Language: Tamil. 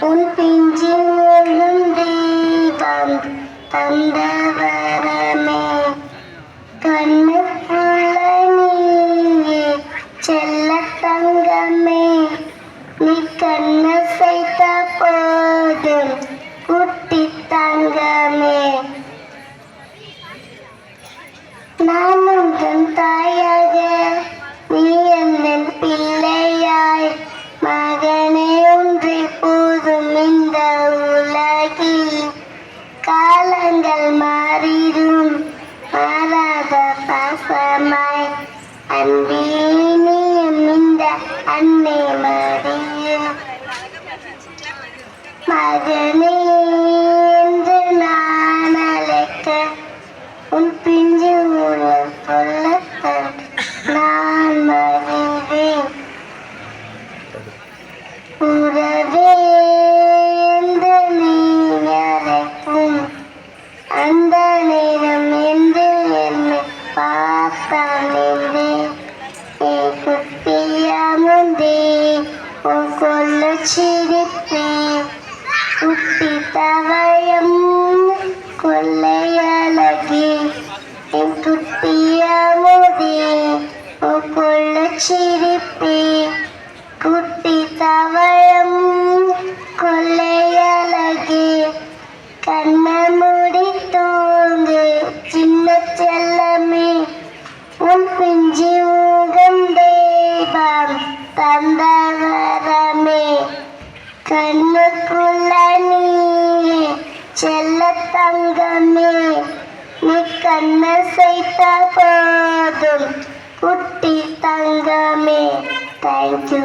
உன் பிஞ்சில் ஒழும் தீபம் தந்தவரமே கண்ணுக்குள்ள நீயே செல்ல தங்கமே நீ கண்ணசைத்த போதும் குட்டி தங்கமே நான் உந்தன் தாயாக நீ என் பிள்ளையாய் மகனே ஒன்றே போதும் இந்த உலகில் காலங்கள் மாறிடும் மாறாத பாசமாய் அன்பே நீயும் இந்த அன்னை மடியும் மகனே என்று நான் அழைக்க உன் பிஞ்சு உடல் சொல்லத்தான் நான் மகிழ்வேன் உறவே என்று நீ அழைக்கும் அந்த நேரம் என்று என்னை பார்த்தான் என்றே குட்டியாமுந்தே உன் கொல்ல சிரிப்பே குட்டி தவயம் கொள்ளையழகே என் குட்டியாமுதே உன் கொல்ல சிரிப்பே குட்டி தவயம் கொள்ளையழகே கண்ண மூடி தூங்கு சின்ன செல்லமே உன் பிஞ்சி ஊகம் தெய்வம் தந்தவரமே கண்ணுக்குள்ள நீயே செல்ல தங்கமே நீ கண்ணசைத்த போதும் குட்டி தங்கமே. தேங்க்யூ.